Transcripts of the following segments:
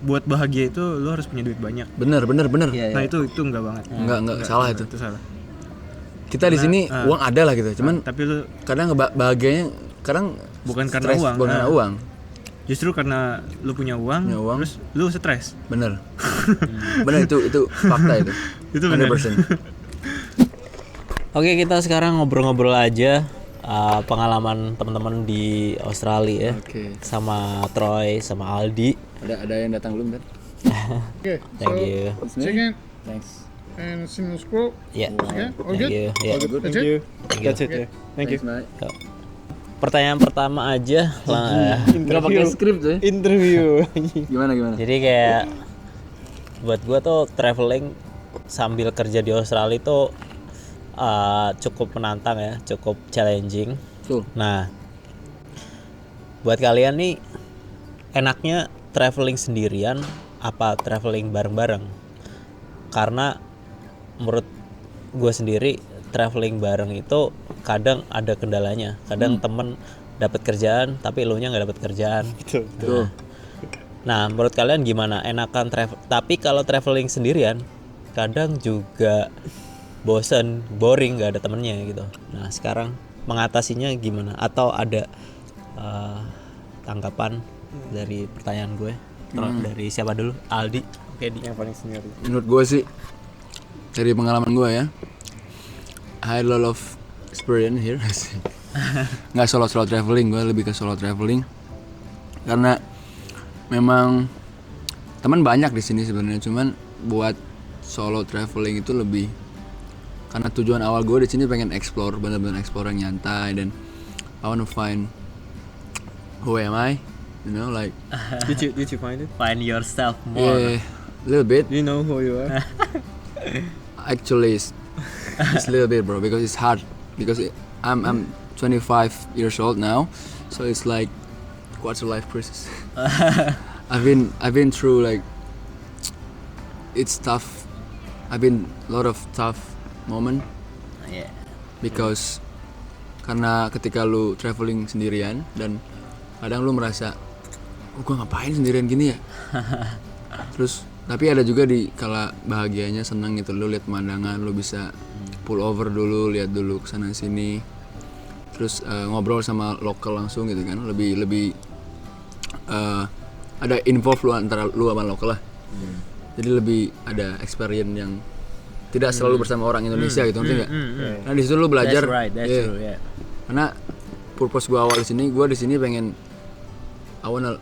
buat bahagia itu lu harus punya duit banyak. Bener. Nah itu enggak banget. Enggak salah itu. Itu salah. Kita di sini uang ada lah gitu, cuman tapi lu kadang bahagianya kadang bukan karena stres, uang. bukan karena uang. Justru karena lu punya uang, terus lu stres. Bener itu fakta itu. Itu benar. 100%. Oke, kita sekarang ngobrol-ngobrol aja pengalaman teman-teman di Australia ya. Oke. Sama Troy, sama Aldi. Ada yang datang belum, Dan? Okay, Thank you. chicken Thanks. and single scroll. Ya. Okay, all Thank good? you. Ya. That's it? That's it ya. Thank you. Pertanyaan pertama aja lah. Enggak pakai skrip tuh. Interview. Gimana? Jadi kayak buat gua tuh traveling sambil kerja di Australia itu cukup menantang ya, cukup challenging. Tuh. Nah, buat kalian nih enaknya traveling sendirian apa traveling bareng-bareng? Karena menurut gue sendiri traveling bareng itu kadang ada kendalanya. Kadang temen dapat kerjaan tapi elunya nggak dapat kerjaan. Betul. Nah, menurut kalian gimana? Enakan tapi kalau traveling sendirian kadang juga bosen, boring, nggak ada temennya gitu. Nah, sekarang mengatasinya gimana? Atau ada tanggapan dari pertanyaan gue? Dari siapa dulu? Aldi. Oke, Yang paling senior. Menurut gue sih dari pengalaman gue ya, I had a lot of experience here. Nggak solo traveling, gue lebih ke solo traveling karena memang teman banyak di sini sebenarnya, cuman buat solo traveling itu lebih karena tujuan awal gue di sini pengen explore, benar-benar explore yang nyantai, dan I wanna find who am I, you know, like Did you find it? Find yourself more. yeah, a little bit. You know who you are? Actually, it's a little bit, bro, because it's hard. Because I'm 25 years old now, so it's like quarter life crisis. I've been through like it's tough. I've been a lot of tough moment. Yeah. Because karena ketika lu traveling sendirian dan kadang lu merasa, gua ngapain sendirian gini ya? Terus tapi ada juga di kala bahagianya, senang gitu, lu lihat pemandangan, lu bisa pull over dulu, lihat dulu kesana sini, terus ngobrol sama lokal langsung gitu kan, lebih ada involve lu antara lu sama lokal lah. Jadi lebih ada experience yang tidak selalu bersama orang Indonesia gitu, ngerti nggak? Nah di situ lu belajar. That's right, that's true, yeah. Karena purpose gua awal di sini, gua di sini pengen I wanna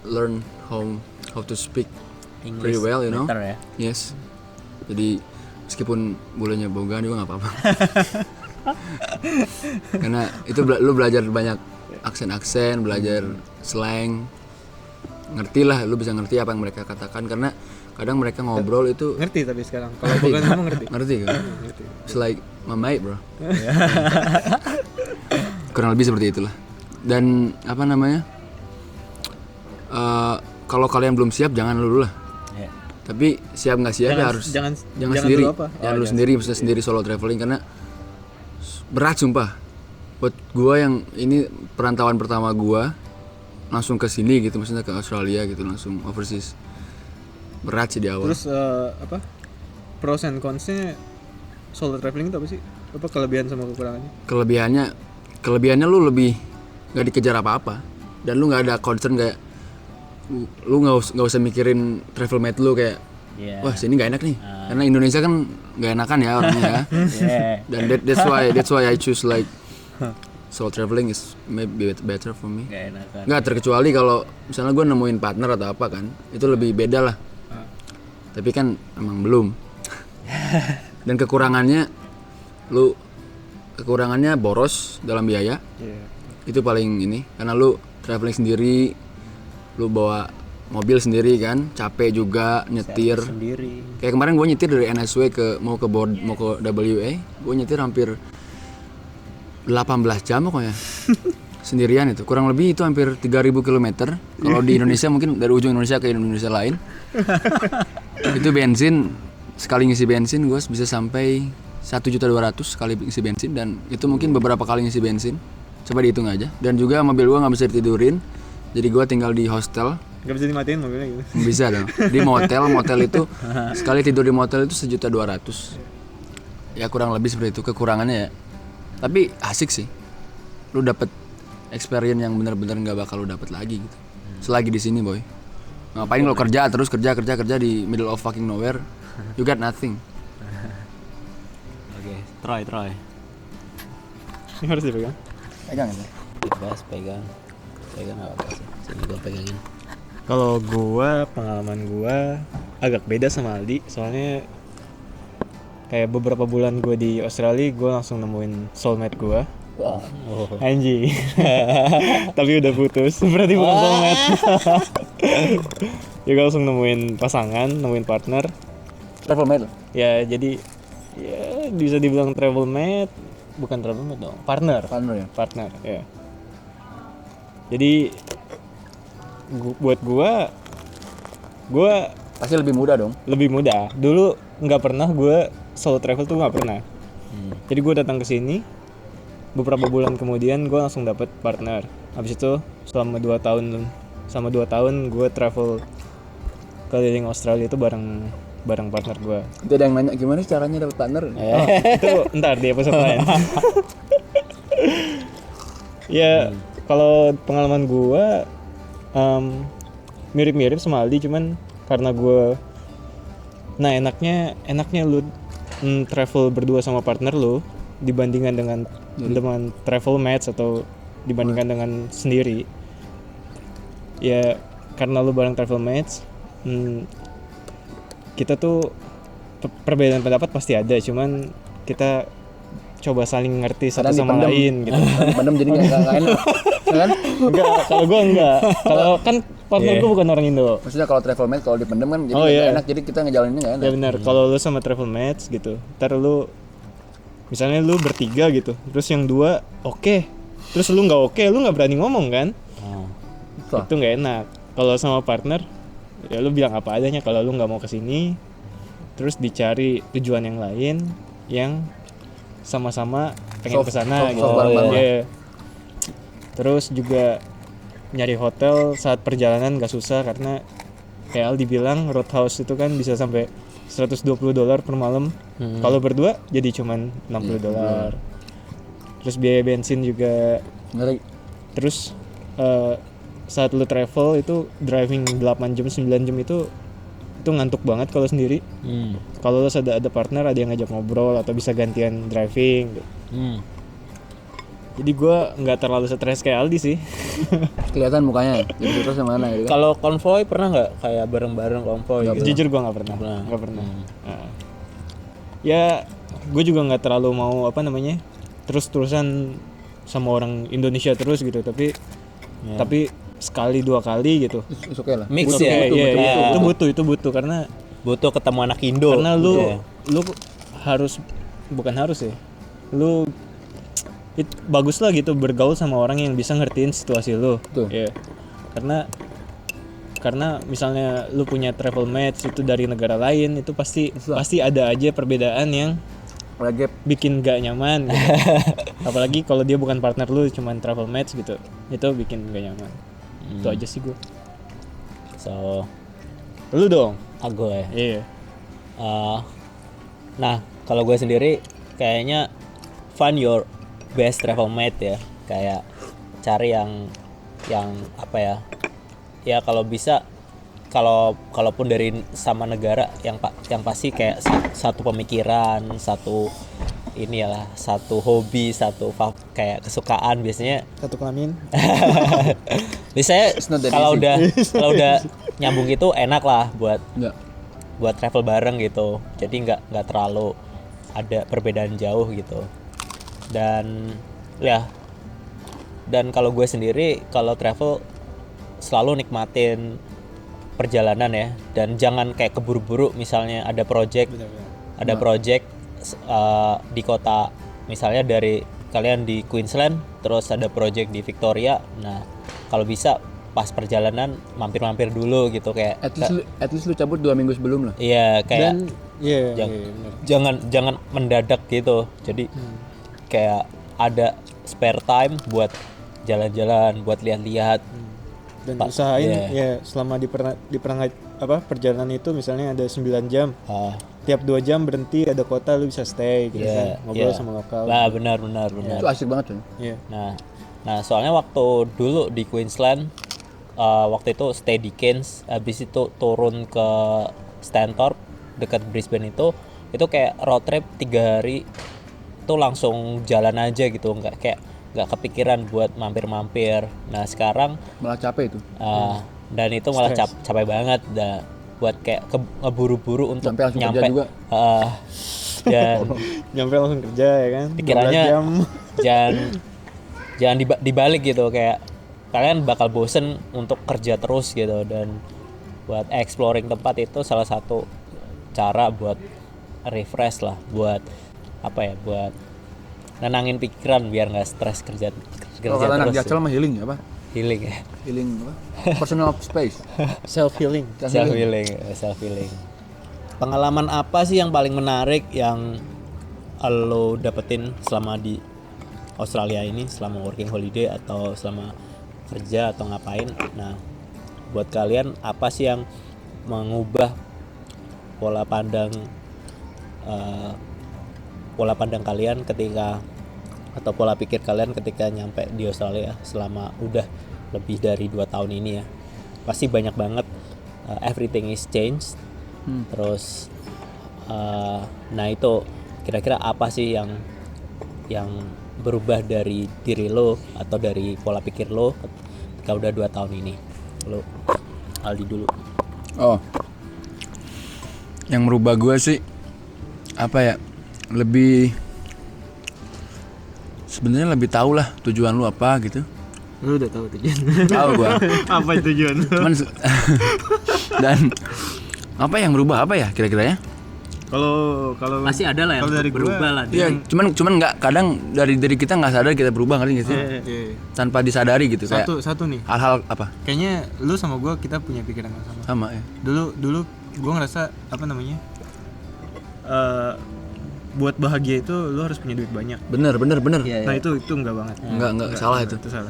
learn how to speak English pretty well, you know. better, ya. Yes. Jadi meskipun bulenya boga juga nggak apa-apa. Karena itu lu belajar banyak aksen-aksen, belajar slang, ngerti lah, lu bisa ngerti apa yang mereka katakan karena kadang mereka ngobrol itu Ngerti tapi sekarang. Kalau bukan ngomong ngerti. ngerti kan? It's like my mate, bro. Kurang lebih seperti itulah. Dan apa namanya? Kalau kalian belum siap jangan dulu lah. Yeah. Tapi siap nggak siap ya harus jangan sendiri. dulu apa? Jangan lu sendiri, bisa sendiri solo traveling karena berat sumpah. Buat gua yang ini perantauan pertama gua langsung ke sini gitu, maksudnya ke Australia gitu, langsung overseas. Berat sih di awal. Terus pros and cons-nya solo traveling itu apa sih? Apa kelebihan sama kekurangannya? Kelebihannya lu lebih nggak dikejar apa-apa dan lu nggak ada concern kayak lu nggak usah mikirin travel mate lu kayak wah sini nggak enak nih karena Indonesia kan nggak enakan ya orangnya ya. Dan that's why I choose like solo traveling is maybe better for me. Nggak terkecuali kalau misalnya gue nemuin partner atau apa kan itu lebih beda lah. Tapi kan emang belum. Dan kekurangannya boros dalam biaya. Itu paling ini karena lu traveling sendiri, lu bawa mobil sendiri kan, capek juga nyetir sendiri. Kayak kemarin gue nyetir dari NSW mau ke WA, gue nyetir hampir 18 jam pokoknya. Sendirian itu, kurang lebih itu hampir 3.000 km. Kalau di Indonesia mungkin dari ujung Indonesia ke Indonesia lain. Itu bensin, sekali ngisi bensin gue bisa sampai 1.200.000 sekali ngisi bensin, dan itu mungkin beberapa kali ngisi bensin. Coba dihitung aja. Dan juga mobil gue nggak bisa tidurin, jadi gue tinggal di hostel Gak bisa dimatiin mobilnya gitu. Bisa dong. Di motel itu sekali tidur di motel itu 1.200.000. Ya kurang lebih seperti itu kekurangannya ya. Tapi asik sih. Lu dapet experience yang benar-benar nggak bakal lu dapet lagi gitu. Selagi di sini boy. Ngapain lo kerja terus kerja di middle of fucking nowhere. You got nothing. Oke, Troy. Ini harus dipegang. Pegang ya. Bebas pegang apa sih? Sini gua pegangin. Kalau gua, pengalaman gua agak beda sama Aldi. Soalnya kayak beberapa bulan gua di Australia, gua langsung nemuin soulmate gua. Oh. Anjing. Tapi udah putus. Berarti bukan soulmate. Ya gua langsung nemuin pasangan, nemuin partner. Travel mate. Ya jadi ya bisa dibilang travel mate, bukan travel mate dong, partner ya. Jadi buat gua Pasti lebih mudah dong. lebih mudah. Dulu nggak pernah gue solo travel tuh nggak pernah. Jadi gue datang ke sini, beberapa bulan kemudian gue langsung dapet partner. Habis itu selama 2 tahun gue travel keliling Australia itu bareng partner gue. Itu ada yang nanya gimana sih caranya dapet partner? Oh, itu ntar di episode lain. Ya kalau pengalaman gue mirip-mirip sama Aldi, cuman karena gue enaknya lu travel berdua sama partner lu dibandingkan dengan travel mates atau dibandingkan dengan sendiri. Ya karena lu bareng travel mates, kita tuh perbedaan pendapat pasti ada, cuman kita coba saling ngerti satu sama lain gitu. Dipendem jadi nggak enak, kan? Enggak, kalau gue enggak. Kalau kan partner gue bukan orang Indo. Maksudnya kalau travel mate kalau dipendem kan jadi nggak enak, jadi kita ngejalaninnya nggak enak. Ya benar. Kalau lu sama travel mates gitu, ntar lu misalnya lu bertiga gitu, terus yang 2 oke, terus lu nggak lu nggak berani ngomong kan? Itu nggak enak. Kalau sama partner, ya lu bilang apa adanya. Kalau lu nggak mau kesini, terus dicari tujuan yang lain yang sama-sama pengen kesana gitu. Ya. Terus juga nyari hotel saat perjalanan gak susah, karena kayak Aldi bilang Roadhouse itu kan bisa sampai $120 per malam. Kalau berdua jadi cuman $60. Terus biaya bensin juga. Ngeri. Terus saat lu travel itu driving 8 jam 9 jam itu ngantuk banget kalau sendiri. Kalau lu ada partner, ada yang ngajak ngobrol atau bisa gantian driving gitu. Jadi gue nggak terlalu stres kayak Aldi sih. Kelihatan mukanya. Jadi terus yang mana gitu. Kalau konvoy pernah nggak kayak bareng-bareng konvoy gitu? Jujur gue nggak pernah. Nah. Ya gue juga nggak terlalu mau terus-terusan sama orang Indonesia terus gitu, tapi sekali 2 kali gitu. Oke lah. Mix Butuh, ya. Itu butuh karena Butuh ketemu anak Indo. Karena lu bagus lah gitu bergaul sama orang yang bisa ngertiin situasi lu. Ya. Karena misalnya lu punya travel mates itu dari negara lain, itu pasti ada aja perbedaan yang bikin gak nyaman gitu. Apalagi kalau dia bukan partner lu, cuman travel mates gitu, itu bikin gak nyaman. Itu aja sih gue. So lu dong. Aku ya. Iya. Nah kalau gue sendiri kayaknya find your best travel mate ya, kayak cari yang apa ya, ya kalau bisa kalaupun dari sama negara yang pasti kayak satu pemikiran, satu hobi, kayak kesukaan biasanya. Satu kelamin. Biasanya kalau udah nyambung gitu enak lah buat travel bareng gitu. Jadi nggak terlalu ada perbedaan jauh gitu. Dan kalau gue sendiri kalau travel selalu nikmatin perjalanan ya, dan jangan kayak keburu-buru. Misalnya ada project di kota, misalnya dari kalian di Queensland terus ada project di Victoria. Nah kalau bisa pas perjalanan mampir dulu gitu, kayak at least lu cabut 2 minggu sebelum lah. Iya kayak jangan mendadak gitu. Jadi kayak ada spare time buat jalan-jalan, buat lihat-lihat. Dan usahain ya selama di perjalanan itu misalnya ada 9 jam. Tiap 2 jam berhenti ada kota lu bisa stay gitu kan. Ngobrol sama lokal. Nah, benar. Itu asik banget tuh. Iya. Nah, soalnya waktu dulu di Queensland waktu itu stay di Cairns, habis itu turun ke Stanthorpe dekat Brisbane itu kayak road trip 3 hari itu langsung jalan aja gitu, nggak kepikiran buat mampir-mampir. Nah sekarang Malah capek itu. Dan itu malah capek banget buat kayak ngeburu-buru untuk Sampai langsung nyampe kerja juga. Dan Nyampe langsung kerja ya kan. pikirannya 12 jam. jangan dibalik gitu, kayak kalian bakal bosen untuk kerja terus gitu. Dan buat exploring tempat itu salah satu cara buat refresh lah, buat buat nenangin pikiran biar nggak stres kerja Kalau kata anak terus. Jaksel mah healing apa? Healing ya. Healing apa? Personal space. Self healing. Self healing. Pengalaman apa sih yang paling menarik yang lo dapetin selama di Australia ini, selama working holiday atau selama kerja atau ngapain? Nah, buat kalian apa sih yang mengubah pola pandang kalian ketika, atau pola pikir kalian ketika nyampe di Australia selama udah lebih dari 2 tahun ini ya? Pasti banyak banget, everything is changed. Terus nah itu kira-kira apa sih yang berubah dari diri lo atau dari pola pikir lo ketika udah 2 tahun ini? Lo Aldi dulu. Yang merubah gue sih apa ya, sebenarnya lebih tahu lah tujuan lu apa gitu. Lu udah tahu tujuan. Tahu gue. Apa tujuan? Cuman dan apa yang berubah apa ya kira-kira ya? Kalau Pasti ada lah yang dari berubah lah. Iya, cuman nggak, kadang dari kita nggak sadar kita berubah, ngerti nggak sih? Tanpa disadari gitu kayak. Satu nih. Hal-hal apa? Kayaknya lu sama gua kita punya pikiran yang sama. Sama ya. Dulu gua ngerasa buat bahagia itu lu harus punya duit banyak. Bener. Nah itu enggak banget. Enggak salah itu. Itu salah.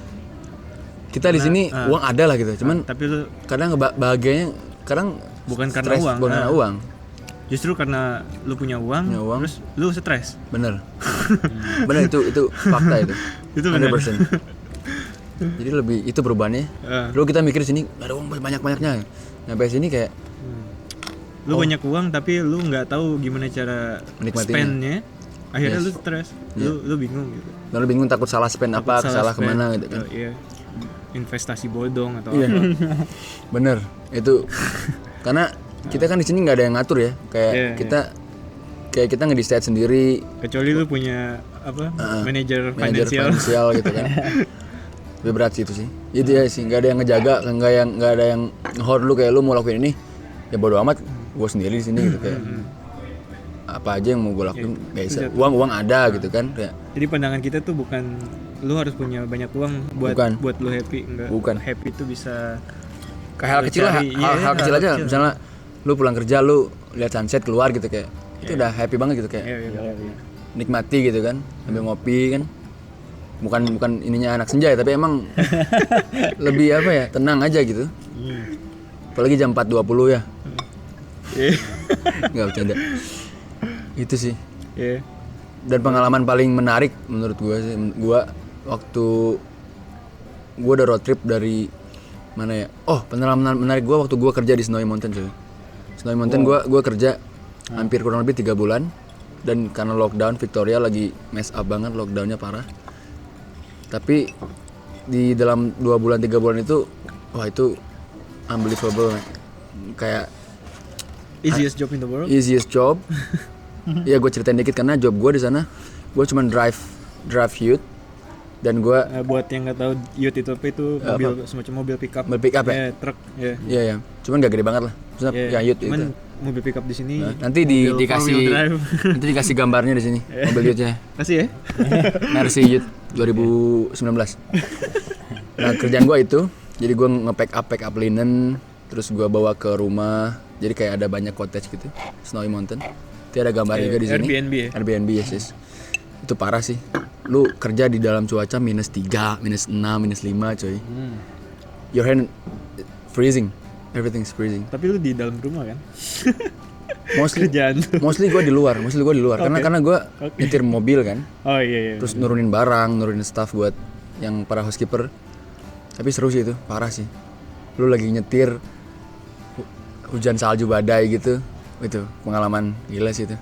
Kita di sini uang ada lah gitu, cuman Tapi lu kadang bahagianya kadang bukan karena stres, uang. bukan karena uang. Justru karena lu punya uang, terus lu stres. Bener. Bener itu fakta itu. Itu bener. 100%. Jadi lebih itu perubahannya. Dulu kita mikir sini ada uang banyak-banyaknya. Nyampe sini kayak lu banyak uang tapi lu nggak tahu gimana cara spendnya. Akhirnya lu stres. Lu bingung gitu. Lalu bingung, takut salah spend apa, salah kemana gitu kan. Iya. Investasi bodong atau apa. Bener. Itu karena kita kan di sini nggak ada yang ngatur ya. Kayak kita nge-decide sendiri. Kecuali lu punya manajer finansial gitu kan. Lebih berat sih itu sih. Itu ya sih, nggak ada yang ngejaga, nggak ada yang nge-hold lu, kayak lu mau lakuin ini ya bodo amat, gue sendiri di sini gitu kayak. Apa aja yang mau gue lakuin bisa. Uang ada gitu kan kayak. Jadi pandangan kita tuh bukan lu harus punya banyak uang buat lu happy, enggak. Bukan. Happy itu bisa hal kecil lah, hal kecil aja. Misalnya lu pulang kerja, lu lihat sunset keluar gitu kayak. Itu udah happy banget gitu kayak. Nikmati gitu kan, sambil ngopi kan. Bukan ininya anak senja ya, tapi emang lebih apa ya, tenang aja gitu. Apalagi jam 4.20 ya. Nggak bercanda. Itu sih. Dan pengalaman paling menarik menurut gue sih, waktu gue udah road trip dari mana ya? Pengalaman menarik gue waktu gue kerja di Snowy Mountain cuy. Snowy Mountain gue kerja hampir kurang lebih 3 bulan. Dan karena lockdown, Victoria lagi mess up banget, lockdownnya parah. Tapi di dalam 2 bulan 3 bulan itu, wah itu unbelievable. Kayak easiest job in the world. Easiest job. Ya gue ceritain dikit karena job gue di sana, gue cuma drive ute. Dan gue buat yang nggak tahu ute itu apa, itu mobil semacam mobil pickup. Mobil pickup ya? Truk. Iya. Cuman gak gede banget lah. Maksudnya ya ute cuman itu. Mobil pickup di sini. Nanti dikasih gambarnya di sini. Mobil ute-nya. Kasih ya. Mercy Ute 2019. Nah kerjaan gue itu, jadi gue nge-pack up linen, terus gue bawa ke rumah. Jadi kayak ada banyak cottage gitu, Snowy Mountain. Itu ada gambar juga di sini. Airbnb ya? Airbnb yes. Itu parah sih. Lu kerja di dalam cuaca -3, -6, -5 coy. your hand freezing, everything's freezing. Tapi lu di dalam rumah kan? Mostly Kerjaan tuh. mostly gue di luar karena gue nyetir mobil kan. Oh iya. Terus nurunin barang, nurunin staff buat yang para housekeeper. Tapi seru sih itu, parah sih. Lu lagi nyetir hujan salju badai gitu. Itu pengalaman gila sih itu.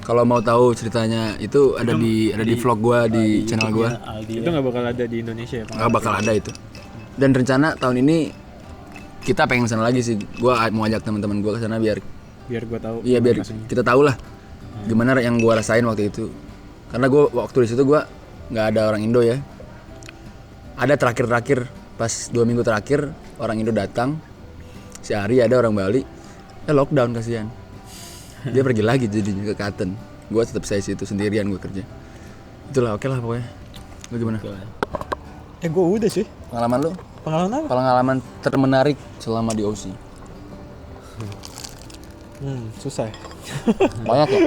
Kalau mau tahu ceritanya itu ada di vlog gua di channel gua. Itu nggak bakal ada di Indonesia ya? Nggak bakal ada itu. Dan rencana tahun ini kita pengen kesana lagi sih. Gua mau ajak teman-teman gua kesana biar gua tahu. Iya biar kita tahu lah gimana yang gua rasain waktu itu. Karena gua waktu di situ gua nggak ada orang Indo ya. Ada terakhir pas 2 minggu terakhir orang Indo datang. Si Ari ada orang Bali. Lockdown kasihan. Dia pergi lagi jadinya ke Katen. Gue tetap saya situ sendirian gue kerja. Itulah oke lah pokoknya. Lu gimana? Gue udah sih. Pengalaman lu? Pengalaman apa? Pengalaman termenarik selama di OC. Susah. Banyak ya?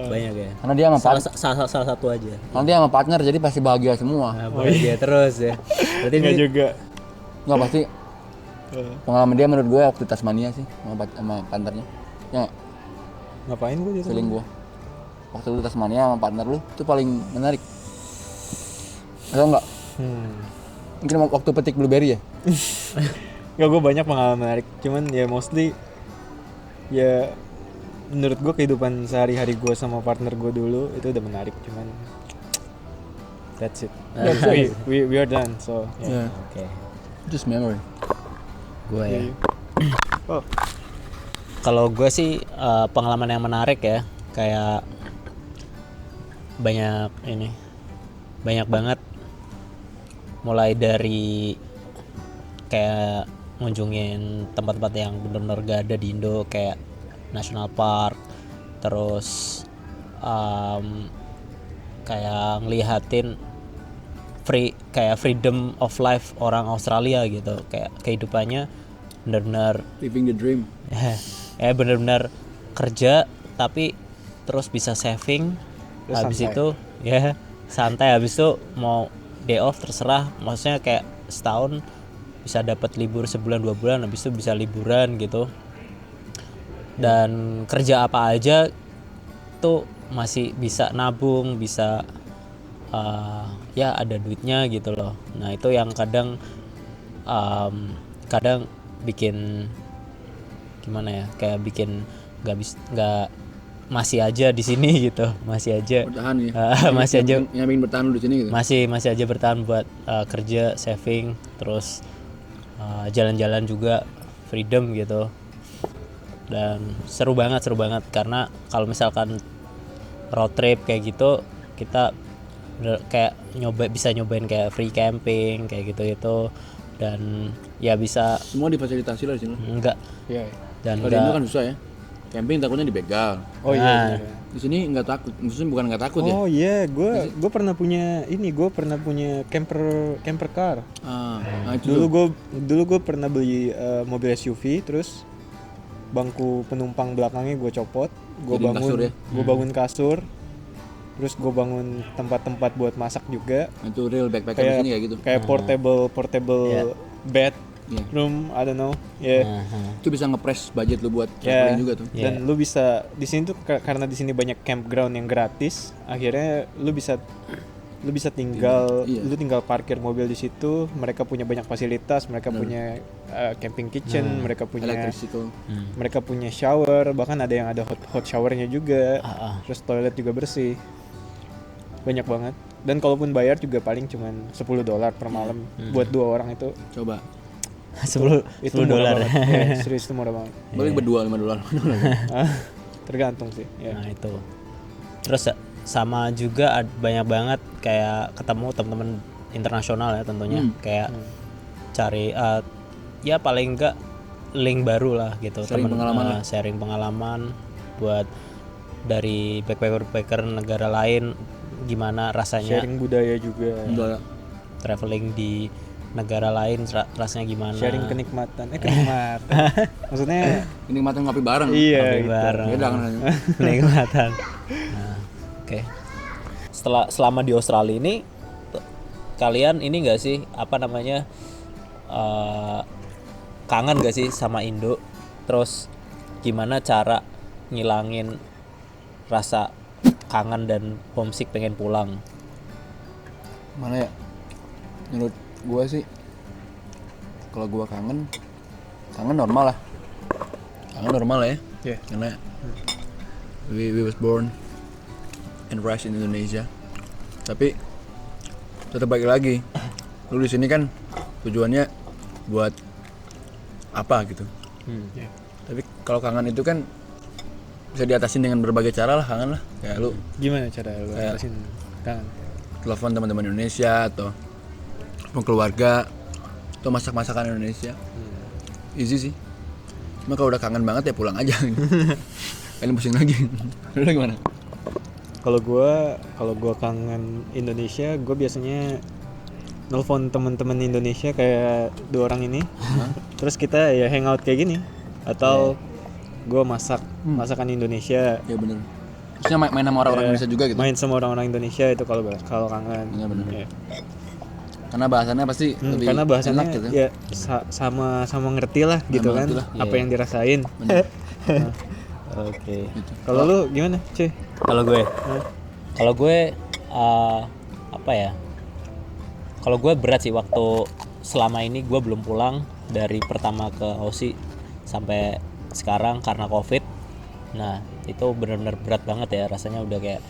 Banyak ya. Karena dia sama Salah satu aja. Karena dia sama partner jadi pasti bahagia semua. Nah, bahagia terus ya. Berarti Enggak ini juga. Nggak pasti. Pengalaman dia menurut gue waktu di Tasmania sih sama partnernya. Ya nggak? Ngapain gue di sana? Feeling gue. Waktu lu di Tasmania sama partner lu itu paling menarik. Atau enggak? Mungkin waktu petik blueberry ya? Nggak, gue banyak pengalaman menarik. Cuman ya mostly ya menurut gue kehidupan sehari-hari gue sama partner gue dulu itu udah menarik. Cuman that's it. We are done. So yeah. Oke. Just memory. Gue ya. Oh. Kalau gue sih pengalaman yang menarik ya, kayak banyak banget, mulai dari kayak ngunjungin tempat-tempat yang benar-benar gak ada di Indo, kayak National Park, terus kayak ngelihatin kayak freedom of life orang Australia gitu, kayak kehidupannya benar-benar Living the dream. Benar-benar kerja tapi terus bisa saving, terus habis santai. itu ya santai, habis itu mau day off terserah, maksudnya kayak setahun bisa dapat libur sebulan 2 bulan, habis itu bisa liburan gitu, dan kerja apa aja tuh masih bisa nabung, bisa ya ada duitnya gitu loh. Nah itu yang kadang bikin gimana ya, kayak bikin nggak masih aja di sini gitu, masih aja Bertahan ya. masih aja yang ingin bertahan dulu di sini gitu. masih aja bertahan buat kerja, saving, terus jalan-jalan juga, freedom gitu. Dan seru banget karena kalau misalkan road trip kayak gitu, kita kayak bisa nyobain kayak free camping kayak gitu, dan ya bisa Semua difasilitasi lah di sini. enggak Iya. dan Kalau di Indo kan susah ya. Camping takutnya dibegal. Oh iya. Di sini nggak takut, maksudnya bukan nggak takut ya. Oh iya, gue pernah punya camper car. Nah itu Dulu gue pernah beli mobil SUV, terus bangku penumpang belakangnya gue copot, gue Jadiin bangun kasur ya? bangun kasur, terus gue bangun tempat-tempat buat masak juga, itu real backpacker di sini kayak gitu. kayak portable bed Iya. room, I don't know, ya. Itu bisa ngepres budget lu buat Ya, traveling juga tuh. dan lu bisa di sini tuh karena di sini banyak campground yang gratis, akhirnya lu bisa tinggal, Iya. lu tinggal parkir mobil di situ. Mereka punya banyak fasilitas, mereka punya camping kitchen, mereka punya Electrical. mereka punya shower, bahkan ada yang ada hot showernya juga, terus toilet juga bersih, banyak banget. Dan kalaupun bayar juga paling cuman $10 per malam buat 2 orang itu. Coba. $10 murah banget. Ya, serius itu murah banget. Balik berdua $5. Tergantung sih. Ya. Nah itu. Terus sama juga banyak banget kayak ketemu teman-teman internasional ya tentunya, kayak cari ya paling enggak link baru lah gitu, sharing pengalaman buat dari backpacker negara lain, gimana rasanya Sharing budaya juga. traveling di negara lain, rasanya gimana, Sharing kenikmatan. Maksudnya Kenikmatan ngopi bareng. iya Ngopi gitu. bareng. Beda kan. kenikmatan. Nah, oke. Selama di Australia ini kalian ini nggak sih apa namanya kangen gak sih sama Indo? Terus gimana cara ngilangin rasa kangen dan homesick pengen pulang? Mana ya? Menurut gua sih kalau gua kangen normal lah. Kangen normal lah ya. Yeah. Karena we was born and raised in Indonesia. Tapi tetap balik lagi. Lu di sini kan tujuannya buat apa gitu. Yeah. Tapi kalau kangen itu kan bisa diatasin dengan berbagai cara lah, kangen lah. Kayak lu Gimana cara lu Kayak- atasin kangen? telepon teman-teman Indonesia atau keluarga atau masak-masakan Indonesia. Easy sih. Cuma kalau udah kangen banget ya pulang aja. Kalian pusing lagi. Lu gimana? Kalau gua kangen Indonesia, gua biasanya nelfon teman-teman Indonesia kayak 2 orang ini. Terus kita ya hangout kayak gini atau gua masak masakan Indonesia. Ya bener. Maksudnya main sama orang-orang Ya, Indonesia juga gitu. Main sama orang-orang Indonesia itu kalau kangen. Iya, bener. Ya. Karena bahasannya pasti lebih Karena bahasannya enak gitu. ya sama ngerti lah gitu kan ngerti lah. apa yang dirasain. Bener. Oke. Gitu. Kalau lu gimana, cuy? Kalau gue apa ya? Kalau gue berat sih waktu selama ini gue belum pulang dari pertama ke Aussie sampai sekarang karena COVID. Nah, itu benar-benar berat banget ya rasanya, udah kayak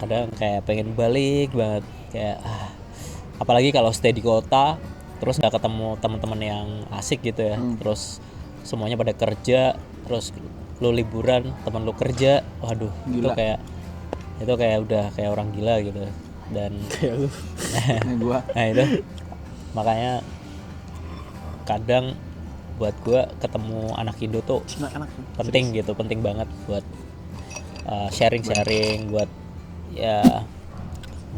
kadang kayak pengen balik banget kayak apalagi kalau stay di kota terus nggak ketemu teman-teman yang asik gitu ya. Terus semuanya pada kerja, terus lu liburan, teman lu kerja. Waduh, Gila. itu kayak udah kayak orang gila gitu. Dan Ini gua nah itu makanya kadang buat gue ketemu anak Indo tuh enak. penting gitu, penting banget buat sharing buat ya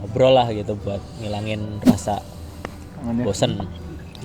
ngobrol lah gitu, buat ngilangin rasa Kangen ya. bosen.